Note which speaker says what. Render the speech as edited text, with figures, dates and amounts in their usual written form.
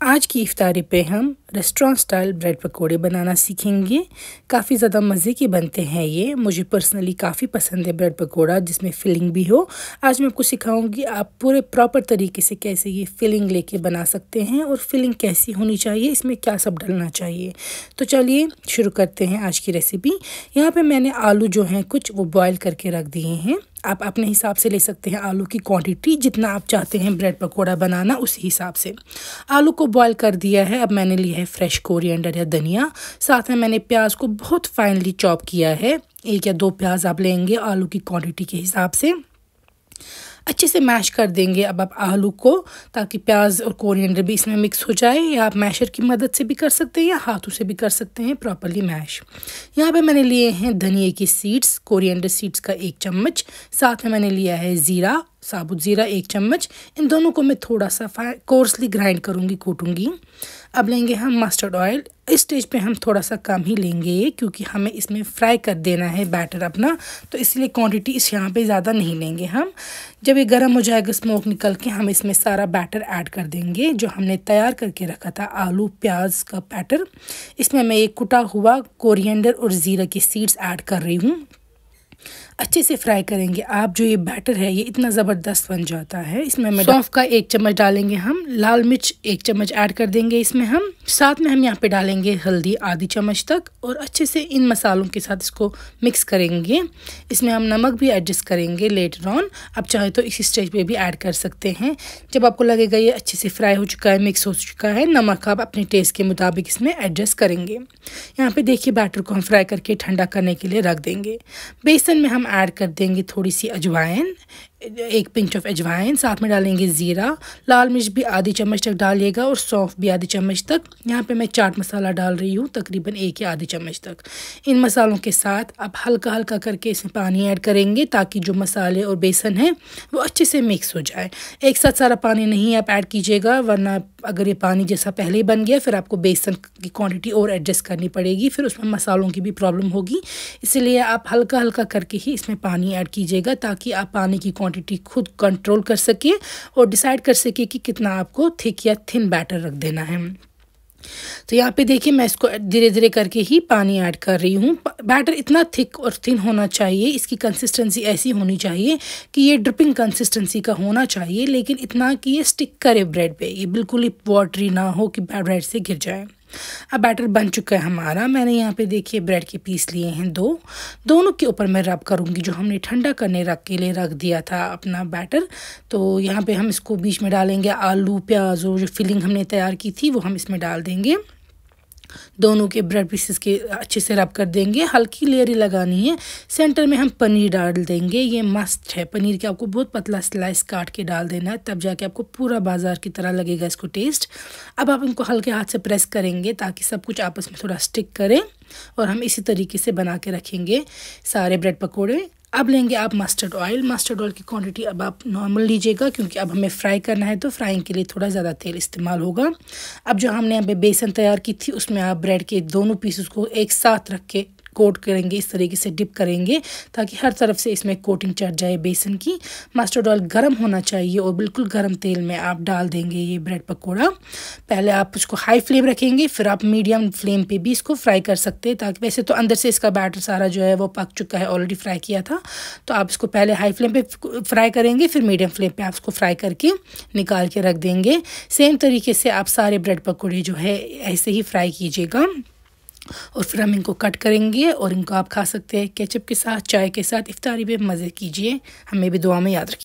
Speaker 1: आज की इफ्तारी पे हम रेस्टोरेंट स्टाइल ब्रेड पकोड़े बनाना सीखेंगे। काफ़ी ज़्यादा मज़े के बनते हैं ये। मुझे पर्सनली काफ़ी पसंद है ब्रेड पकोड़ा जिसमें फिलिंग भी हो। आज मैं आपको सिखाऊंगी आप पूरे प्रॉपर तरीके से कैसे ये फिलिंग लेके बना सकते हैं और फिलिंग कैसी होनी चाहिए, इसमें क्या सब डलना चाहिए। तो चलिए शुरू करते हैं आज की रेसिपी। यहाँ पे मैंने आलू जो हैं कुछ वो बॉयल करके रख दिए हैं। आप अपने हिसाब से ले सकते हैं आलू की क्वांटिटी, जितना आप चाहते हैं ब्रेड पकोड़ा बनाना उसी हिसाब से। आलू को बॉयल कर दिया है। अब मैंने लिया है फ्रेश कोरिएंडर या धनिया। साथ में मैंने प्याज को बहुत फाइनली चॉप किया है। 1 या 2 प्याज आप लेंगे आलू की क्वांटिटी के हिसाब से। अच्छे से मैश कर देंगे अब आप आलू को, ताकि प्याज और कोरिएंडर भी इसमें मिक्स हो जाए। या आप मैशर की मदद से भी कर सकते हैं या हाथों से भी कर सकते हैं प्रॉपर्ली मैश। यहाँ पे मैंने लिए हैं धनिए की सीड्स, कोरिएंडर सीड्स का 1 चम्मच। साथ में मैंने लिया है ज़ीरा, साबुत ज़ीरा 1 चम्मच। इन दोनों को मैं थोड़ा सा कोर्सली ग्राइंड करूँगी, कूटूँगी। अब लेंगे हम मस्टर्ड ऑयल। इस स्टेज पे हम थोड़ा सा कम ही लेंगे क्योंकि हमें इसमें फ्राई कर देना है बैटर अपना, तो इसलिए क्वांटिटी इस यहाँ पे ज़्यादा नहीं लेंगे हम। जब ये गर्म हो जाएगा, स्मोक निकल के, हम इसमें सारा बैटर ऐड कर देंगे जो हमने तैयार करके रखा था आलू प्याज का बैटर। इसमें मैं एक कुटा हुआ कोरिएंडर और ज़ीरा की सीड्स ऐड कर रही हूँ। अच्छे से फ्राई करेंगे आप। जो ये बैटर है ये इतना ज़बरदस्त बन जाता है। इसमें मैं सौंफ का 1 चम्मच डालेंगे हम। लाल मिर्च 1 चम्मच ऐड कर देंगे इसमें हम। साथ में हम यहाँ पे डालेंगे हल्दी आधी चम्मच तक और अच्छे से इन मसालों के साथ इसको मिक्स करेंगे। इसमें हम नमक भी एडजस्ट करेंगे लेटर ऑन। आप चाहे तो इसी स्टेज पे भी ऐड कर सकते हैं। जब आपको लगेगा ये अच्छे से फ्राई हो चुका है, मिक्स हो चुका है, नमक आप अपने टेस्ट के मुताबिक इसमें एडजस्ट करेंगे। यहाँ पे देखिए बैटर को हम फ्राई करके ठंडा करने के लिए रख देंगे। बेसन में हम ऐड कर देंगे थोड़ी सी अजवाइन, 1 पिंच ऑफ अजवाइन। साथ में डालेंगे ज़ीरा, लाल मिर्च भी आधी चम्मच तक डालिएगा और सौंफ भी आधी चम्मच तक। यहाँ पे मैं चाट मसाला डाल रही हूँ तकरीबन 1 या आधी चम्मच तक। इन मसालों के साथ आप हल्का हल्का करके इसमें पानी ऐड करेंगे ताकि जो मसाले और बेसन है वो अच्छे से मिक्स हो जाए। एक साथ सारा पानी नहीं आप ऐड कीजिएगा, वरना अगर ये पानी जैसा पहले ही बन गया फिर आपको बेसन की क्वांटिटी और एडजस्ट करनी पड़ेगी, फिर उसमें मसालों की भी प्रॉब्लम होगी। इसलिए आप हल्का हल्का करके ही इसमें पानी ऐड कीजिएगा ताकि आप पानी की क्वांटिटी खुद कंट्रोल कर सके और डिसाइड कर सके कि कितना आपको थिक या थिन बैटर रख देना है। तो यहाँ पे देखिए मैं इसको धीरे धीरे करके ही पानी ऐड कर रही हूँ। बैटर इतना थिक और थिन होना चाहिए, इसकी कंसिस्टेंसी ऐसी होनी चाहिए कि ये ड्रिपिंग कंसिस्टेंसी का होना चाहिए, लेकिन इतना कि ये स्टिक करे ब्रेड पे, ये बिल्कुल ही वाटरी ना हो कि ब्रेड से गिर जाए। अब बैटर बन चुका है हमारा। मैंने यहाँ पे देखिए ब्रेड के पीस लिए हैं 2। दोनों के ऊपर मैं रब करूँगी जो हमने ठंडा करने के लिए रख दिया था अपना बैटर। तो यहाँ पे हम इसको बीच में डालेंगे आलू प्याज और जो फिलिंग हमने तैयार की थी वो हम इसमें डाल देंगे। दोनों के ब्रेड पीसेस के अच्छे से रब कर देंगे। हल्की लेयर ही लगानी है। सेंटर में हम पनीर डाल देंगे, ये मस्त है। पनीर के आपको बहुत पतला स्लाइस काट के डाल देना है, तब जाके आपको पूरा बाजार की तरह लगेगा इसको टेस्ट। अब आप इनको हल्के हाथ से प्रेस करेंगे ताकि सब कुछ आपस में थोड़ा स्टिक करे, और हम इसी तरीके से बना के रखेंगे सारे ब्रेड पकोड़े। अब लेंगे आप मस्टर्ड ऑयल। मस्टर्ड ऑयल की क्वांटिटी अब आप नॉर्मल लीजिएगा क्योंकि अब हमें फ्राई करना है तो फ्राइंग के लिए थोड़ा ज़्यादा तेल इस्तेमाल होगा। अब जो हमने यहाँ पे बेसन तैयार की थी उसमें आप ब्रेड के दोनों पीसेस को एक साथ रख के कोट करेंगे, इस तरीके से डिप करेंगे ताकि हर तरफ से इसमें कोटिंग चढ़ जाए बेसन की। मस्टर्ड ऑयल गर्म होना चाहिए और बिल्कुल गर्म तेल में आप डाल देंगे ये ब्रेड पकोड़ा। पहले आप उसको हाई फ्लेम रखेंगे, फिर आप मीडियम फ्लेम पे भी इसको फ्राई कर सकते हैं, ताकि वैसे तो अंदर से इसका बैटर सारा जो है वो पक चुका है, ऑलरेडी फ्राई किया था। तो आप इसको पहले हाई फ्लेम पे फ्राई करेंगे, फिर मीडियम फ्लेम पे आप इसको फ्राई करके निकाल के रख देंगे। सेम तरीके से आप सारे ब्रेड पकोड़े जो है ऐसे ही फ्राई कीजिएगा और फिर हम इनको कट करेंगे और इनको आप खा सकते हैं केचप के साथ, चाय के साथ। इफ्तारी में मज़े कीजिए। हमें भी दुआ में याद रखिए।